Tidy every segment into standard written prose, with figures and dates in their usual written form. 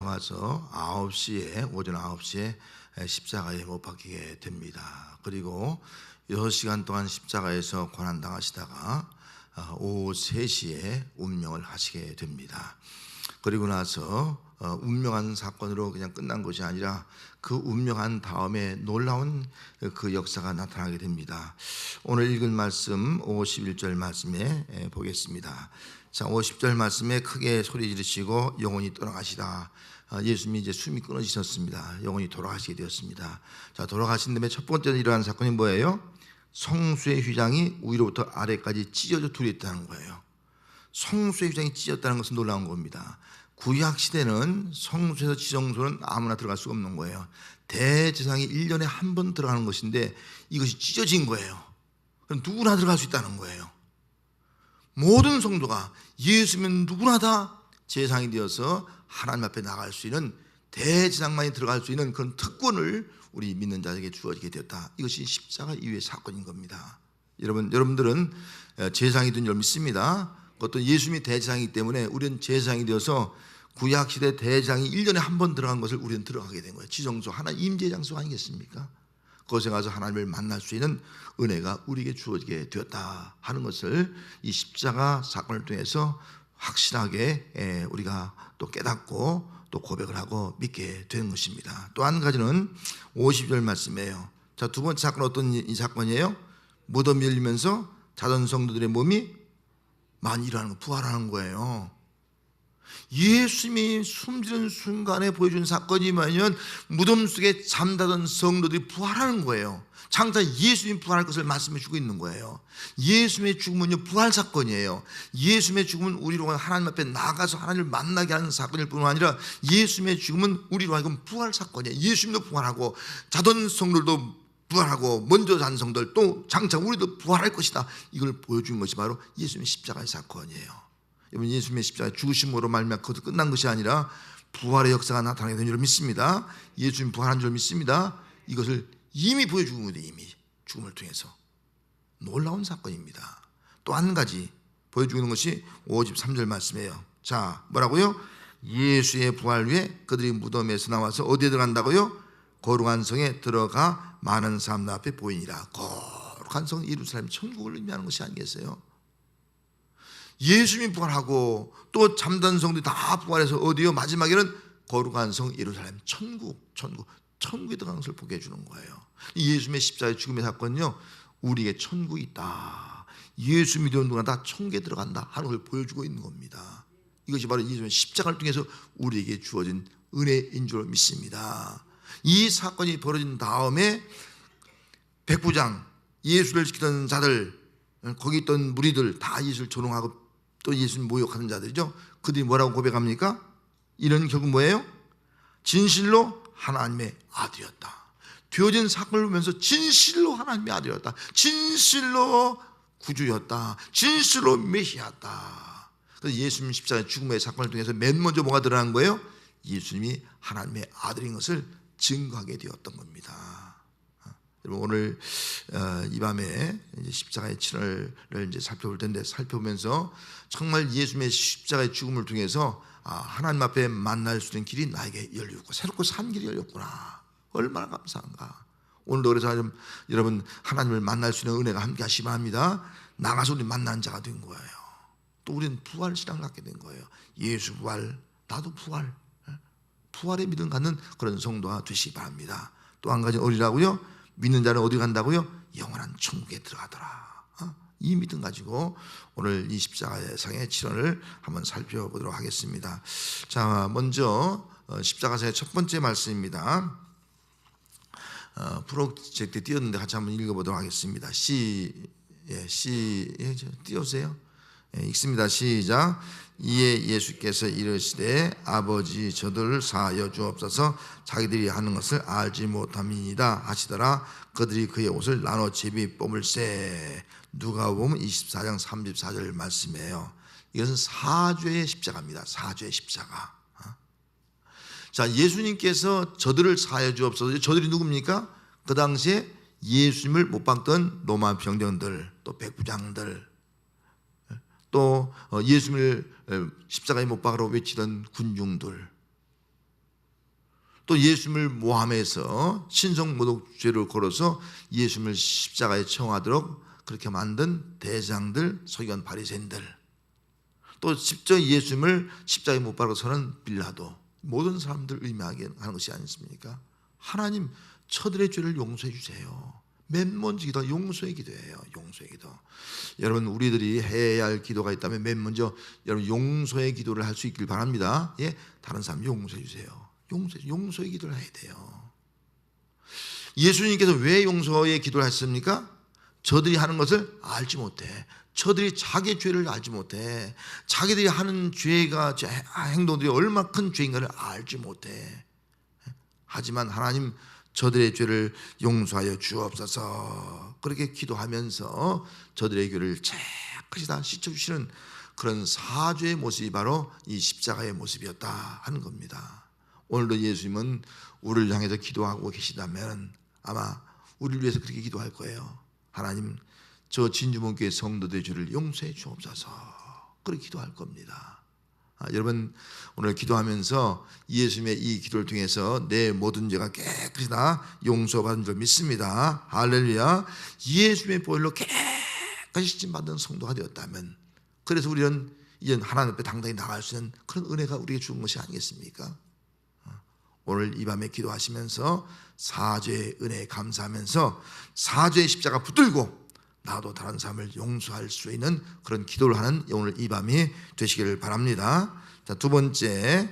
잡아서 9시에 오전 9시에 십자가에 못 박히게 됩니다. 그리고 6시간 동안 십자가에서 고난당하시다가 오후 3시에 운명을 하시게 됩니다. 그리고 나서 운명한 사건으로 그냥 끝난 것이 아니라 그 운명한 다음에 놀라운 그 역사가 나타나게 됩니다. 오늘 읽은 말씀 51절 말씀에 보겠습니다. 자, 50절 말씀에 크게 소리 지르시고 영혼이 떠나가시다. 예수님이 이제 숨이 끊어지셨습니다. 영혼이 돌아가시게 되었습니다. 자, 돌아가신 다음에 첫 번째 일어난 사건이 뭐예요? 성수의 휘장이 위로부터 아래까지 찢어져 둘이 있다는 거예요. 성수의 휘장이 찢어졌다는 것은 놀라운 겁니다. 구약 시대는 성수에서 지성소는 아무나 들어갈 수가 없는 거예요. 대제사장이 1년에 한 번 들어가는 것인데 이것이 찢어진 거예요. 그럼 누구나 들어갈 수 있다는 거예요. 모든 성도가 예수면 누구나 다 제사장이 되어서 하나님 앞에 나갈 수 있는, 대제사장만이 들어갈 수 있는 그런 특권을 우리 믿는 자에게 주어지게 되었다. 이것이 십자가 이후의 사건인 겁니다. 여러분들은 제사장이 된 줄 믿습니다. 그것도 예수님이 대제사장이기 때문에 우리는 제사장이 되어서 구약시대 대제사장이 1년에 한 번 들어간 것을 우리는 들어가게 된 거예요. 지성소, 하나 임재장소 아니겠습니까? 그것에 가서 하나님을 만날 수 있는 은혜가 우리에게 주어지게 되었다 하는 것을 이 십자가 사건을 통해서 확실하게 우리가 또 깨닫고 또 고백을 하고 믿게 되는 것입니다. 또 한 가지는 50절 말씀이에요. 자, 두 번째 사건은 어떤 이 사건이에요? 무덤이 열리면서 자던 성도들의 몸이 많이 일어나는 거, 부활하는 거예요. 예수님이 숨지는 순간에 보여준 사건이면 무덤 속에 잠자던 성도들이 부활하는 거예요. 장차 예수님이 부활할 것을 말씀해 주고 있는 거예요. 예수님의 죽음은요, 부활 사건이에요. 예수님의 죽음은 우리로 하나님 앞에 나가서 하나님을 만나게 하는 사건일 뿐만 아니라 예수님의 죽음은 우리로 하여금 부활 사건이에요. 예수님도 부활하고 자던 성들도 부활하고 먼저 잔 성들 또 장차 우리도 부활할 것이다. 이걸 보여준 것이 바로 예수님의 십자가의 사건이에요. 여러분, 예수님의 십자가 죽으심으로 말미암아 그것도 끝난 것이 아니라 부활의 역사가 나타나게 된 줄 믿습니다. 예수님 부활한 줄 믿습니다. 이것을 이미 보여주고 있는데, 이미 죽음을 통해서 놀라운 사건입니다. 또 한 가지 보여주는 것이 53절 말씀이에요. 자, 뭐라고요? 예수의 부활 후에 그들이 무덤에서 나와서 어디에 들어간다고요? 거룩한 성에 들어가 많은 사람들 앞에 보이니라. 거룩한 성 예루살렘 천국을 의미하는 것이 아니겠어요? 예수님이 부활하고 또 잠든 성들이 다 부활해서 어디요? 마지막에는 거룩한 성 예루살렘 천국에 들어가는 것을 보게 해주는 거예요. 이 예수님의 십자가의 죽음의 사건은요, 우리에게 천국이 있다, 예수 믿는 누가 다 천국에 들어간다 하는 걸 보여주고 있는 겁니다. 이것이 바로 예수님의 십자가를 통해서 우리에게 주어진 은혜인 줄 믿습니다. 이 사건이 벌어진 다음에 백부장, 예수를 지키던 자들, 거기 있던 무리들 다 예수를 조롱하고 또 예수님 모욕하는 자들이죠. 그들이 뭐라고 고백합니까? 이런 결국 뭐예요? 진실로 하나님의 아들이었다. 되어진 사건을 보면서 진실로 하나님의 아들이었다, 진실로 구주였다, 진실로 메시아였다. 그래서 예수님 십자가의 죽음의 사건을 통해서 맨 먼저 뭐가 드러난 거예요? 예수님이 하나님의 아들인 것을 증거하게 되었던 겁니다. 오늘 이 밤에 이제 십자가의 친월을 이제 살펴볼 텐데, 살펴보면서 정말 예수님의 십자가의 죽음을 통해서 하나님 앞에 만날 수 있는 길이 나에게 열렸고 새롭고 산 길이 열렸구나. 얼마나 감사한가. 오늘도 그래서 여러분 하나님을 만날 수 있는 은혜가 함께 하시기 바랍니다. 나가서 우리 만나는 자가 된 거예요. 또 우리는 부활 신앙을 갖게 된 거예요. 예수 부활, 나도 부활, 부활의 믿음 갖는 그런 성도가 되시기 바랍니다. 또 한 가지 어디라고요? 믿는 자는 어디 간다고요? 영원한 천국에 들어가더라. 이 믿음 가지고 오늘 이 십자가상의 치료를 한번 살펴보도록 하겠습니다. 자, 먼저 십자가상의 첫 번째 말씀입니다. 프로젝트 띄었는데 같이 한번 읽어보도록 하겠습니다. 띄우세요. 읽습니다. 시작. 이에 예수께서 이르시되 아버지 저들을 사하여 주옵소서, 자기들이 하는 것을 알지 못함이니이다 하시더라. 그들이 그의 옷을 나눠 제비 뽑을세. 누가복음 24장 34절 말씀이에요. 이것은 사죄의 십자가입니다. 사죄의 십자가. 자, 예수님께서 저들을 사하여 주옵소서. 저들이 누굽니까? 그 당시에 예수님을 못 박던 로마 병정들, 또 백부장들, 또 예수님을 십자가에 못 박으라고 외치던 군중들, 또 예수님을 모함해서 신성모독죄를 걸어서 예수님을 십자가에 청하도록 그렇게 만든 대장들, 서기관 바리새인들, 또 직접 예수님을 십자가에 못 박아서는 빌라도, 모든 사람들 의미하게 하는 것이 아니십니까? 하나님, 저들의 죄를 용서해 주세요. 맨 먼저 기도, 용서의 기도예요. 용서의 기도. 여러분, 우리들이 해야 할 기도가 있다면 맨 먼저 여러분 용서의 기도를 할 수 있길 바랍니다. 예, 다른 사람 용서해 주세요. 용서의 기도를 해야 돼요. 예수님께서 왜 용서의 기도를 하셨습니까? 저들이 하는 것을 알지 못해. 저들이 자기의 죄를 알지 못해. 자기들이 하는 죄가, 행동들이 얼마나 큰 죄인가를 알지 못해. 하지만 하나님, 저들의 죄를 용서하여 주옵소서, 그렇게 기도하면서 저들의 죄를 깨끗이 다 씻어주시는 그런 사죄의 모습이 바로 이 십자가의 모습이었다 하는 겁니다. 오늘도 예수님은 우리를 향해서 기도하고 계시다면 아마 우리를 위해서 그렇게 기도할 거예요. 하나님, 저 진주문교회 성도들의 죄를 용서해 주옵소서, 그렇게 기도할 겁니다. 여러분, 오늘 기도하면서 예수님의 이 기도를 통해서 내 모든 죄가 깨끗이 다 용서받은 줄 믿습니다. 할렐루야. 예수님의 보혈로 깨끗이 씻임받은 성도가 되었다면, 그래서 우리는 이제 하나님 앞에 당당히 나갈 수 있는 그런 은혜가 우리에게 주는 것이 아니겠습니까? 오늘 이 밤에 기도하시면서 사죄의 은혜에 감사하면서 사죄의 십자가 붙들고 나도 다른 사람을 용서할 수 있는 그런 기도를 하는 오늘 이 밤이 되시기를 바랍니다. 자, 두 번째,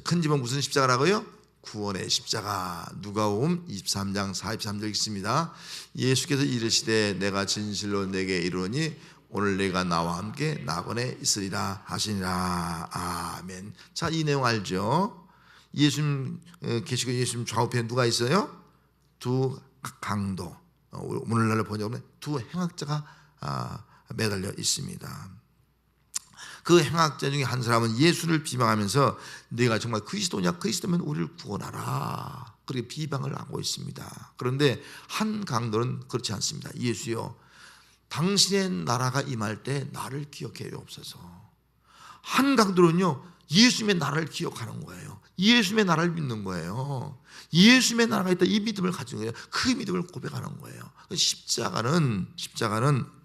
큰 집은 무슨 십자가라고요? 구원의 십자가. 누가복음 23장 43절 있습니다. 예수께서 이르시되 내가 진실로 내게 이르노니 오늘 내가 나와 함께 낙원에 있으리라 하시니라. 아멘. 자, 이 내용 알죠? 예수님 계시고 예수님 좌우편에 누가 있어요? 두 강도, 오늘날로 번역하면 두 행악자가 매달려 있습니다. 그 행악자 중에 한 사람은 예수를 비방하면서 네가 정말 그리스도냐? 그리스도면 우리를 구원하라, 그렇게 비방을 하고 있습니다. 그런데 한 강도는 그렇지 않습니다. 예수여, 당신의 나라가 임할 때 나를 기억해 주옵소서. 한 강도는요, 예수님의 나라를 기억하는 거예요. 예수님의 나라를 믿는 거예요. 예수님의 나라가 있다, 이 믿음을 가지는 거예요. 그 믿음을 고백하는 거예요. 십자가는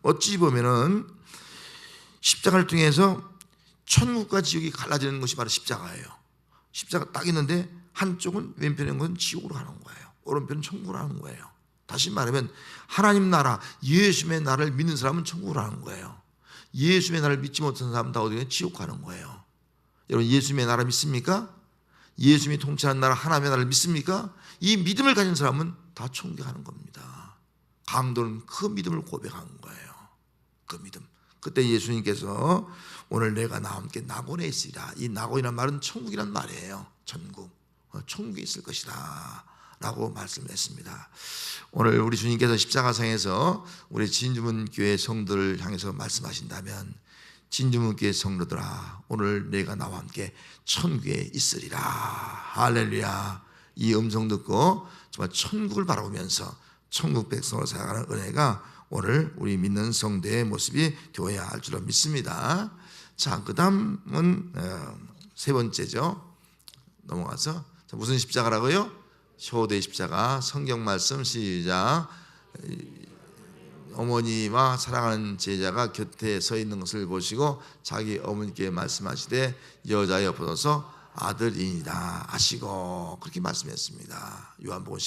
어찌 보면은 십자가를 통해서 천국과 지옥이 갈라지는 것이 바로 십자가예요. 십자가 딱 있는데 한쪽은, 왼편인 것은 지옥으로 가는 거예요. 오른편은 천국으로 가는 거예요. 다시 말하면 하나님 나라, 예수님의 나라를 믿는 사람은 천국으로 가는 거예요. 예수님의 나라를 믿지 못하는 사람은 다 어디에? 지옥 가는 거예요. 여러분, 예수님의 나라 믿습니까? 예수님이 통치하는 나라, 하나님의 나라를 믿습니까? 이 믿음을 가진 사람은 다 천국에 가는 겁니다. 강도는 그 믿음을 고백한 거예요. 그 믿음. 그때 예수님께서 오늘 내가 나와 함께 낙원에 있으리라. 이 낙원이란 말은 천국이란 말이에요. 천국에 있을 것이다 라고 말씀을 했습니다. 오늘 우리 주님께서 십자가상에서 우리 진주문교회 성도를 향해서 말씀하신다면, 진주문교회 성도들아, 오늘 내가 나와 함께 천국에 있으리라. 할렐루야. 이 음성 듣고 정말 천국을 바라보면서 천국 백성으로 살아가는 은혜가 오늘 우리 믿는 성도의 모습이 되어야 할 줄로 믿습니다. 자, 그 다음은 세 번째죠. 넘어가서, 무슨 십자가라고요? 효도의 십자가. 성경 말씀 시작. 어머니와 사랑하는 제자가 곁에 서 있는 것을 보시고 자기 어머니께 말씀하시되 여자여 보소서 아들이니라 하시고, 그렇게 말씀했습니다. 요한복음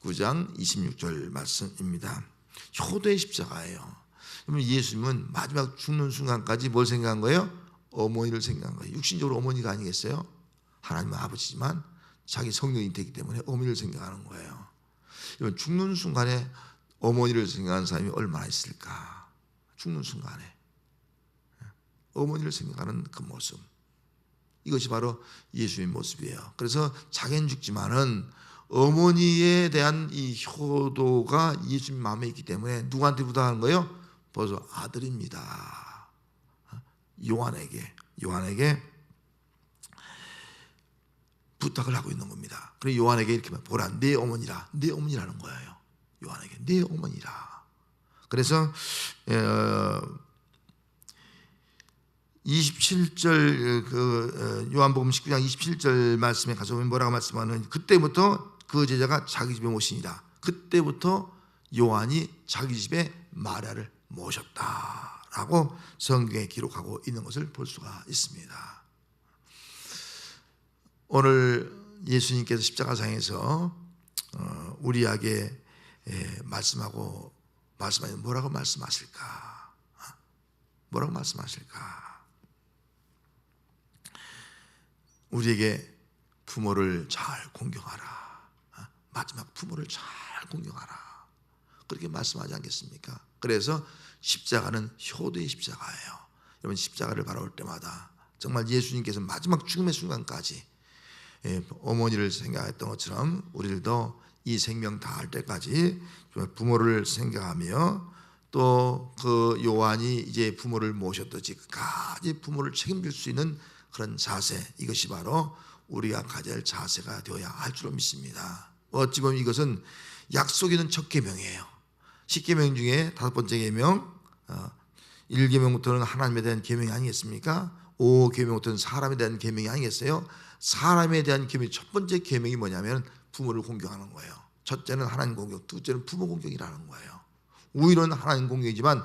19장 26절 말씀입니다. 효도의 십자가예요. 예수님은 마지막 죽는 순간까지 뭘 생각한 거예요? 어머니를 생각한 거예요. 육신적으로 어머니가 아니겠어요? 하나님은 아버지지만 자기 성령이 되기 때문에 어머니를 생각하는 거예요. 죽는 순간에 어머니를 생각하는 사람이 얼마나 있을까? 죽는 순간에 어머니를 생각하는 그 모습, 이것이 바로 예수의 모습이에요. 그래서 자기는 죽지만은 어머니에 대한 이 효도가 예수님 마음에 있기 때문에 누구한테 부탁하는 거예요? 벌써 아들입니다. 요한에게 부탁을 하고 있는 겁니다. 그래서 요한에게 이렇게 보라, 내 어머니라는 거예요. 요한에게 내 어머니라. 그래서 27절 요한복음 19장 27절 말씀에 가서 보면 뭐라고 말씀하는, 그때부터 그 제자가 자기 집에 모시니라. 그때부터 요한이 자기 집에 마리아를 모셨다라고 성경에 기록하고 있는 것을 볼 수가 있습니다. 오늘 예수님께서 십자가상에서 우리에게 말씀하면 뭐라고 말씀하실까? 뭐라고 말씀하실까? 우리에게 부모를 잘 공경하라. 마지막 부모를 잘 공경하라. 그렇게 말씀하지 않겠습니까? 그래서 십자가는 효도의 십자가예요. 여러분, 십자가를 바라볼 때마다 정말 예수님께서 마지막 죽음의 순간까지 어머니를 생각했던 것처럼 우리들도 이 생명 다할 때까지 부모를 생각하며, 또 그 요한이 이제 부모를 모셨듯이 끝까지 부모를 책임질 수 있는 그런 자세, 이것이 바로 우리가 가져야 할 자세가 되어야 할 줄로 믿습니다. 어찌 보면 이것은 약속이 있는 첫 계명이에요. 10계명 중에 5번째 계명, 1계명부터는 하나님에 대한 계명이 아니겠습니까? 5계명부터는 사람에 대한 계명이 아니겠어요? 사람에 대한 계명이 첫 번째 계명이 뭐냐면 부모를 공경하는 거예요. 첫째는 하나님 공경, 둘째는 부모 공경이라는 거예요. 우위로는 하나님 공경이지만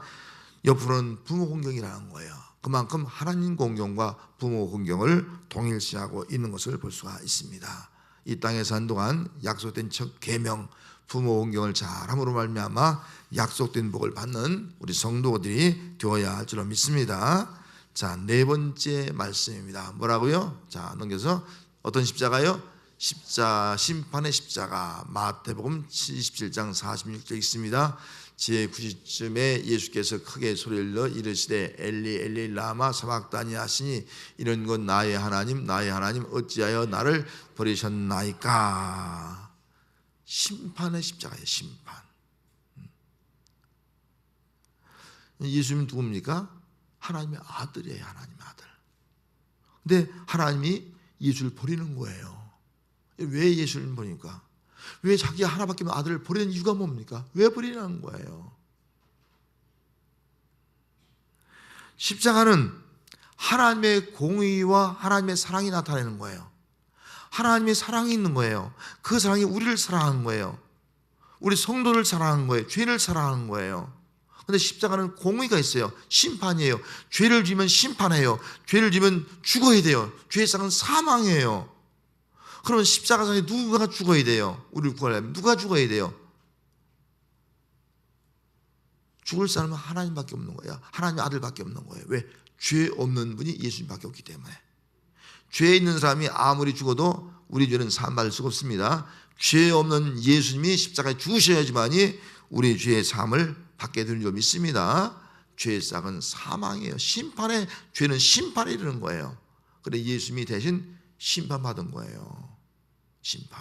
옆으로는 부모 공경이라는 거예요. 그만큼 하나님 공경과 부모 공경을 동일시하고 있는 것을 볼 수가 있습니다. 이 땅에 산 동안 약속된 첫 계명, 부모 공경을 잘함으로 말미암아 약속된 복을 받는 우리 성도들이 되어야 할 줄로 믿습니다. 자, 4번째 말씀입니다. 뭐라고요? 자, 넘겨서 어떤 십자가요? 심판의 십자가. 마태복음 77장 46절 있습니다. 제9시쯤에 예수께서 크게 소리를 내어 이르시되 엘리 엘리 라마 사박다니 하시니, 이런 건 나의 하나님 나의 하나님 어찌하여 나를 버리셨나이까. 심판의 십자가예요. 심판. 예수님은 누굽니까? 하나님의 아들이에요. 하나님의 아들. 근데 하나님이 예수를 버리는 거예요. 왜 예수를 버립니까? 왜 자기 하나밖에 없는 아들을 버리는 이유가 뭡니까? 왜 버리는 거예요? 십자가는 하나님의 공의와 하나님의 사랑이 나타내는 거예요. 하나님의 사랑이 있는 거예요. 그 사랑이 우리를 사랑한 거예요. 우리 성도를 사랑한 거예요. 죄를 사랑한 거예요. 그런데 십자가는 공의가 있어요. 심판이에요. 죄를 지면 심판해요. 죄를 지면 죽어야 돼요. 죄의 상은 사망이에요. 그러면 십자가상에 누가 죽어야 돼요? 우리를 구하려면 누가 죽어야 돼요? 죽을 사람은 하나님밖에 없는 거예요. 하나님의 아들밖에 없는 거예요. 왜? 죄 없는 분이 예수님밖에 없기 때문에. 죄 있는 사람이 아무리 죽어도 우리 죄는 사함받을 수가 없습니다. 죄 없는 예수님이 십자가에 죽으셔야지만이 우리 죄의 사함을 받게 되는 줄 믿습니다. 죄의 싹은 사망이에요. 심판의 죄는 심판에 이르는 거예요. 그런데 예수님이 대신 심판받은 거예요. 심판.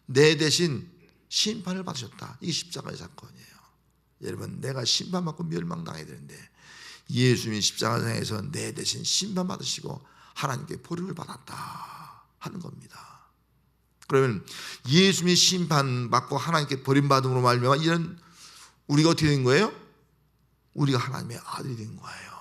내 대신 심판을 받으셨다. 이게 십자가의 사건이에요. 여러분, 내가 심판받고 멸망당해야 되는데 예수님이 십자가상에서 내 대신 심판받으시고 하나님께 보응을 받았다 하는 겁니다. 그러면 예수님이 심판받고 하나님께 버림받음으로 말미암아 이런 우리가 어떻게 된 거예요? 우리가 하나님의 아들이 된 거예요.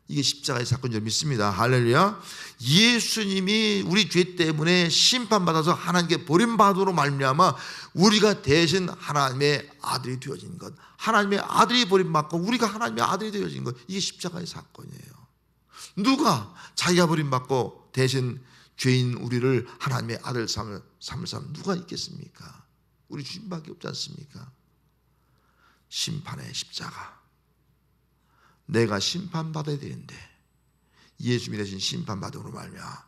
이게 십자가의 사건인 줄 믿습니다. 할렐루야. 예수님이 우리 죄 때문에 심판받아서 하나님께 버림받음으로 말미암아 우리가 대신 하나님의 아들이 되어진 것, 하나님의 아들이 버림받고 우리가 하나님의 아들이 되어진 것, 이게 십자가의 사건이에요. 누가 자기가 버림받고 대신 죄인 우리를 하나님의 아들 삼을 사람 누가 있겠습니까? 우리 주님밖에 없지 않습니까? 심판의 십자가. 내가 심판받아야 되는데 예수님이 대신 심판받음으로 말미암아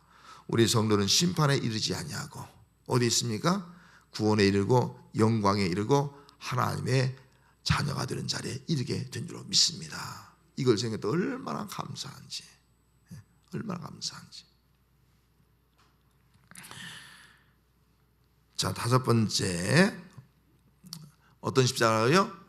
우리 성도는 심판에 이르지 아니하고 어디 있습니까? 구원에 이르고 영광에 이르고 하나님의 자녀가 되는 자리에 이르게 된 줄로 믿습니다. 이걸 생각할 때 얼마나 감사한지, 얼마나 감사한지. 자, 5번째 어떤 십자가요?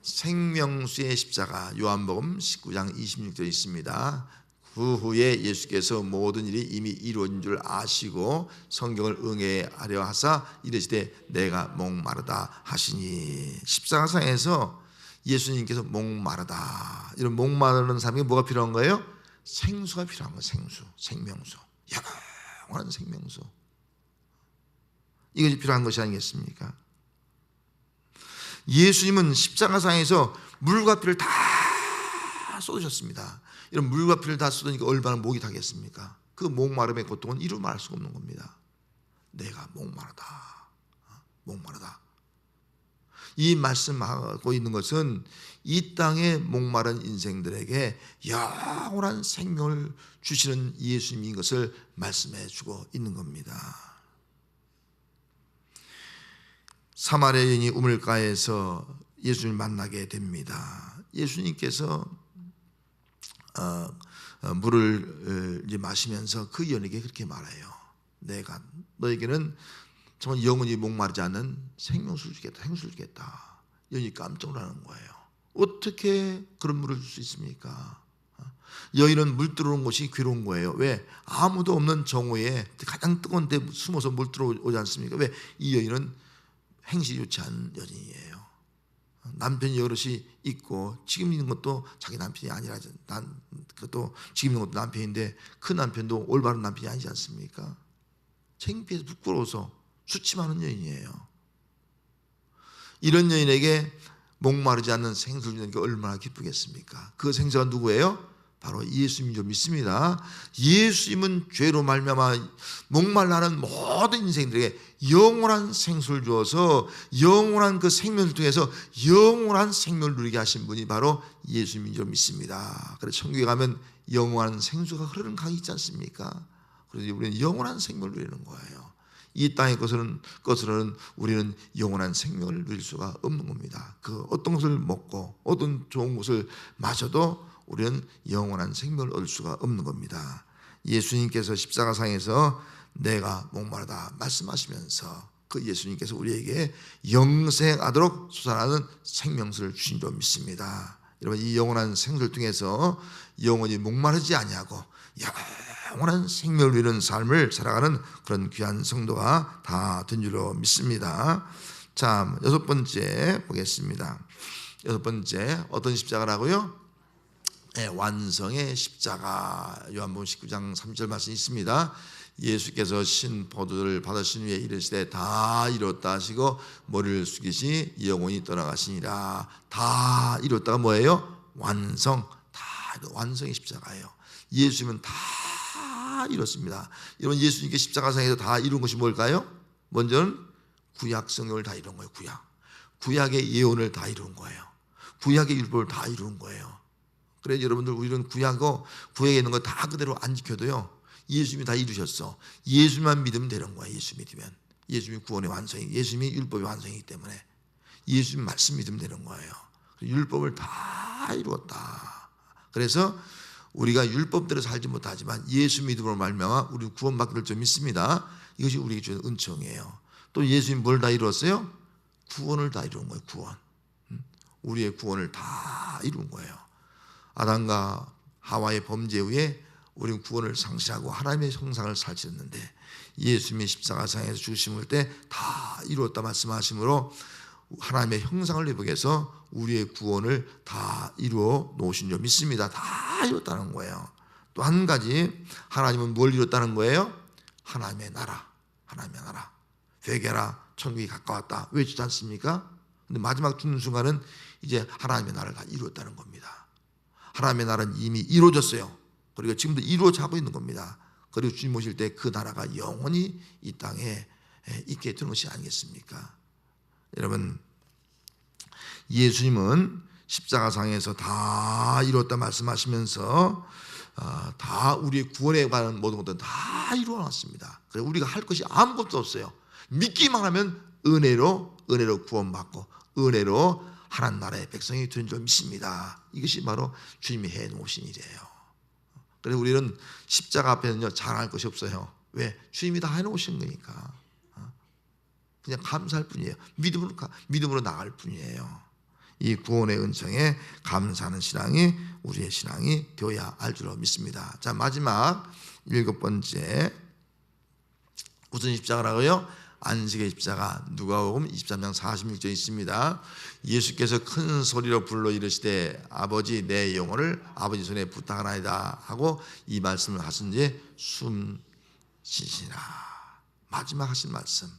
생명수의 십자가. 요한복음 19장 26절 있습니다. 그 후에 예수께서 모든 일이 이미 이루어진 줄 아시고 성경을 응해하려 하사 이르시되 내가 목마르다 하시니. 십자가상에서 예수님께서 목마르다. 이런 목마르는 사람에게 뭐가 필요한 거예요? 생수가 필요한 거예요. 생수, 생명수, 영원한 생명수. 이것이 필요한 것이 아니겠습니까? 예수님은 십자가상에서 물과 피를 다 쏟으셨습니다. 이런 물과 피를 다 쏟으니까 얼마나 목이 타겠습니까? 그 목마름의 고통은 이루 말할 수가 없는 겁니다. 내가 목마르다. 목마르다. 이 말씀하고 있는 것은 이 땅에 목마른 인생들에게 영원한 생명을 주시는 예수님인 것을 말씀해 주고 있는 겁니다. 사마리아 여인이 우물가에서 예수님을 만나게 됩니다. 예수님께서 물을 이제 마시면서 그 여인에게 그렇게 말해요. 내가 너에게는 정말 영원히 목마르지 않는 생명수를 주겠다, 생수를 주겠다. 여인이 깜짝 놀라는 거예요. 어떻게 그런 물을 줄 수 있습니까? 여인은 물 들어오는 곳이 괴로운 거예요. 왜? 아무도 없는 정오에 가장 뜨거운 데 숨어서 물 들어오지 않습니까? 왜? 이 여인은 행실이 좋지 않은 여인이에요. 남편이 여럿이 있고 지금 있는 것도 자기 남편이 아니라 그것도 지금 있는 것도 남편인데 그 남편도 올바른 남편이 아니지 않습니까? 창피해서 부끄러워서 수치많은 여인이에요. 이런 여인에게 목마르지 않는 생수를 주는 게 얼마나 기쁘겠습니까? 그 생수가 누구예요? 바로 예수님인 줄 믿습니다. 예수님은 죄로 말미암아 목말라하는 모든 인생들에게 영원한 생수를 주어서 영원한 그 생명을 통해서 영원한 생명을 누리게 하신 분이 바로 예수님인 줄 믿습니다. 그래서 천국에 가면 영원한 생수가 흐르는 강이 있지 않습니까? 그래서 우리는 영원한 생명을 누리는 거예요. 이 땅의 것으로는 우리는 영원한 생명을 누릴 수가 없는 겁니다. 그 어떤 것을 먹고 어떤 좋은 것을 마셔도 우리는 영원한 생명을 얻을 수가 없는 겁니다. 예수님께서 십자가상에서 내가 목마르다 말씀하시면서 그 예수님께서 우리에게 영생하도록 솟아나는 생명수를 주신 줄 믿습니다. 여러분, 이 영원한 생수를 통해서 영원히 목마르지 아니하고 영원한 생명을 누리는 삶을 살아가는 그런 귀한 성도가 다 된 줄로 믿습니다. 자, 6번째 보겠습니다. 6번째 어떤 십자가라고요? 네, 완성의 십자가. 요한복음 19장 3절 말씀이 있습니다. 예수께서 신 포도를 받으신 후에 이르시되 다 이뤘다 하시고 머리를 숙이시 영원히 떠나가시니라. 다 이뤘다가 뭐예요? 완성. 다 완성의 십자가예요. 예수님은 다 이뤘습니다. 여러분, 예수님께 십자가상에서 다 이룬 것이 뭘까요? 먼저는 구약 성경을 다 이룬 거예요. 구약의 예언을 다 이룬 거예요. 구약의 율법을 다 이룬 거예요. 그래서 여러분들, 우리는 구약에 있는 거 다 그대로 안 지켜도요, 예수님이 다 이루셨어. 예수만 믿으면 되는 거야. 예수 믿으면. 예수님이 구원의 완성이, 예수님이 율법의 완성이기 때문에 예수님 말씀 믿으면 되는 거예요. 율법을 다 이루었다. 그래서 우리가 율법대로 살지 못하지만 예수 믿음으로 말미암아 우리 구원받게 될 줄 믿습니다. 이것이 우리에게 주는 은총이에요. 또 예수님 뭘 다 이루었어요? 구원을 다 이룬 거예요. 구원. 우리의 구원을 다 이룬 거예요. 아담과 하와의 범죄 후에 우리는 구원을 상실하고 하나님의 형상을 사실했는데 예수님의 십자가상에서 죽으심을 때 다 이루었다 말씀하심으로 하나님의 형상을 입게 해서 우리의 구원을 다 이루어 놓으신 줄 믿습니다. 다 이뤘다는 거예요. 또 한 가지, 하나님은 뭘 이뤘다는 거예요? 하나님의 나라. 하나님의 나라. 회개하라, 천국이 가까웠다 외치지 않습니까? 근데 마지막 죽는 순간은 이제 하나님의 나라를 다 이루었다는 겁니다. 하나님의 나라는 이미 이루어졌어요. 그리고 지금도 이루어지고 있는 겁니다. 그리고 주님 오실 때 그 나라가 영원히 이 땅에 있게 되는 것이 아니겠습니까? 여러분, 예수님은 십자가상에서 다 이루었다 말씀하시면서 다 우리의 구원에 관한 모든 것들은 다 이루어놨습니다. 그래서 우리가 할 것이 아무것도 없어요. 믿기만 하면 은혜로 구원받고 은혜로 하나님 나라의 백성이 된 줄 믿습니다. 이것이 바로 주님이 해놓으신 일이에요. 그래서 우리는 십자가 앞에는요 자랑할 것이 없어요. 왜? 주님이 다 해놓으신 거니까. 그냥 감사할 뿐이에요. 믿음으로 나갈 뿐이에요. 이 구원의 은총에 감사하는 신앙이 우리의 신앙이 되어야 할 줄로 믿습니다. 자, 마지막 7번째 무슨 십자가라고요? 안식의 십자가. 누가복음 23장 46절에 있습니다. 예수께서 큰 소리로 불러 이르시되 아버지 내 영혼을 아버지 손에 부탁하나이다 하고 이 말씀을 하신 뒤에 숨 쉬시라. 마지막 하신 말씀.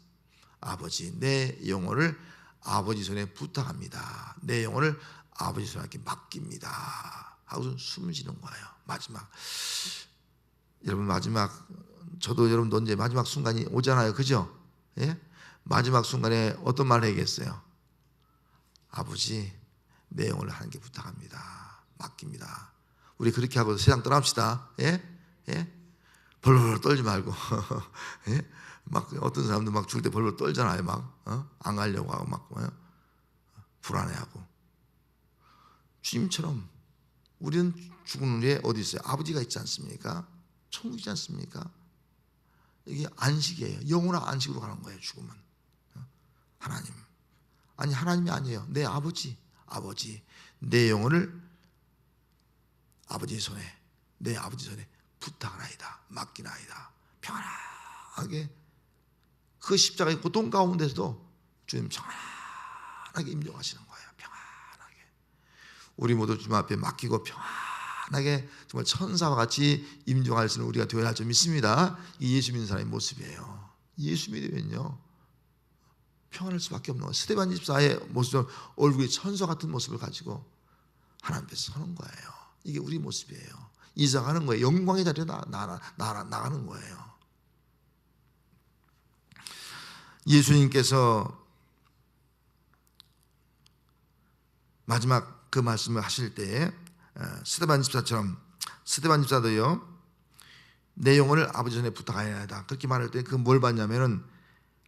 아버지 내 영혼을 아버지 손에 부탁합니다. 내 영혼을 아버지 손에 맡깁니다 하고서 숨 쉬는 거예요. 마지막. 여러분 마지막, 저도 여러분도 언제 마지막 순간이 오잖아요. 그죠? 예? 마지막 순간에 어떤 말을 해야겠어요? 아버지 내 영혼을 하나님께 부탁합니다. 맡깁니다. 우리 그렇게 하고 세상 떠납시다. 예? 예? 벌벌 떨지 말고 예? 막 어떤 사람들 막 죽을 때 벌벌 떨잖아요. 막 안 가려고 하고 막 불안해하고. 주님처럼 우리는 죽은 후에 어디 있어요? 아버지가 있지 않습니까? 천국이지 않습니까? 이게 안식이에요. 영원한 안식으로 가는 거예요. 죽음은. 하나님. 아니 하나님이 아니에요. 내 아버지. 아버지 내 영혼을 아버지의 손에, 내 아버지 손에 부탁하나이다. 맡기나이다. 평안하게 그 십자가의 고통 가운데서도 주님 평안하게 임종하시는 거예요. 평안하게. 우리 모두 주님 앞에 맡기고 평안하게 정말 천사와 같이 임종할 수 있는 우리가 되어야 할 줄 믿습니다. 이 예수 믿는 사람의 모습이에요. 예수 믿으면요 평안할 수밖에 없는 거예요. 스데반 집사의 모습은 얼굴이 천사 같은 모습을 가지고 하나님 앞에 서는 거예요. 이게 우리 모습이에요. 이사가는 거예요. 영광의 자리에 나가는 거예요. 예수님께서 마지막 그 말씀을 하실 때 스데반 집사처럼, 스데반 집사도요 내 영혼을 아버지 손에 부탁하여야다 그렇게 말할 때 그 뭘 봤냐면은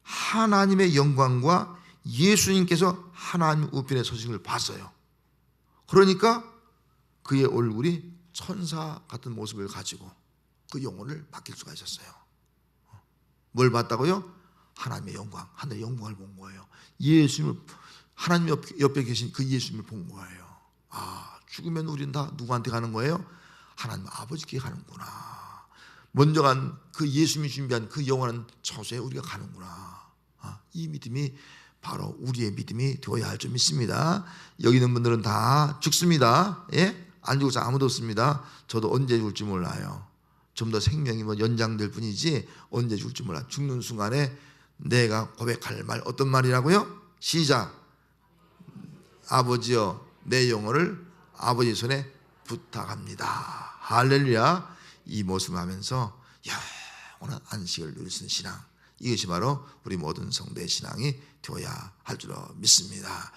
하나님의 영광과 예수님께서 하나님 우편에 서신 걸 봤어요. 그러니까 그의 얼굴이 천사 같은 모습을 가지고 그 영혼을 맡길 수가 있었어요. 뭘 봤다고요? 하나님의 영광, 하늘의 영광을 본 거예요. 예수님을, 하나님 옆에 계신 그 예수님을 본 거예요. 아, 죽으면 우리는 다 누구한테 가는 거예요? 하나님 아버지께 가는구나. 먼저 간 그 예수님이 준비한 그 영원한 처소에 우리가 가는구나. 이 믿음이 바로 우리의 믿음이 되어야 할 줄 믿습니다. 여기 있는 분들은 다 죽습니다. 예? 안 죽을 사람 아무도 없습니다. 저도 언제 죽을지 몰라요. 좀 더 생명이 연장될 뿐이지 언제 죽을지 몰라. 죽는 순간에 내가 고백할 말 어떤 말이라고요? 시작. 아버지여 내 영혼을 아버지 손에 부탁합니다. 할렐루야. 이 모습을 하면서 영원한 안식을 누릴 수 있는 신앙, 이것이 바로 우리 모든 성도의 신앙이 되어야 할 줄 믿습니다.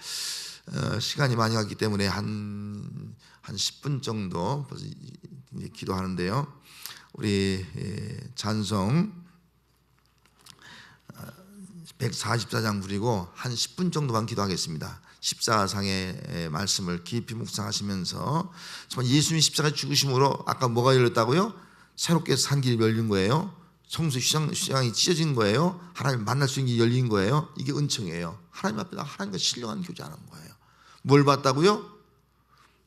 시간이 많이 갔기 때문에 한 10분 정도 이제 기도하는데요. 우리 찬송 144장 부리고 한 10분 정도만 기도하겠습니다. 십자가상의 말씀을 깊이 묵상하시면서 정말 예수님 십자가 죽으심으로 아까 뭐가 열렸다고요? 새롭게 산 길이 열린 거예요. 성수 시장이 찢어진 거예요. 하나님 만날 수 있는 길이 열린 거예요. 이게 은총이에요. 하나님 앞에 하나님과 신령한 교제하는 거예요. 뭘 봤다고요?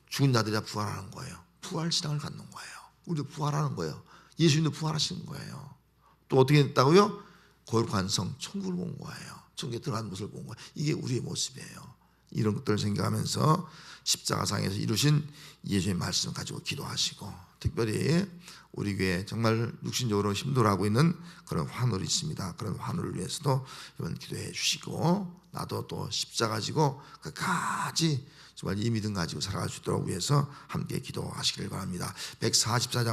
죽은 자들이 다 부활하는 거예요. 부활 신앙을 갖는 거예요. 우리도 부활하는 거예요. 예수님도 부활하시는 거예요. 또 어떻게 했다고요? 거룩한 성, 천국을 본 거예요. 천국에 들어간 모습을 본 거예요. 이게 우리의 모습이에요. 이런 것들을 생각하면서 십자가상에서 이루신 예수의 말씀을 가지고 기도하시고, 특별히 우리 교회 정말 육신적으로 힘들어하고 있는 그런 환우들이 있습니다. 그런 환우를 위해서도 이번 기도해 주시고, 나도 또 십자가 가지고 끝까지 정말 이 믿음 가지고 살아갈 수 있도록 위해서 함께 기도하시길 바랍니다. 144장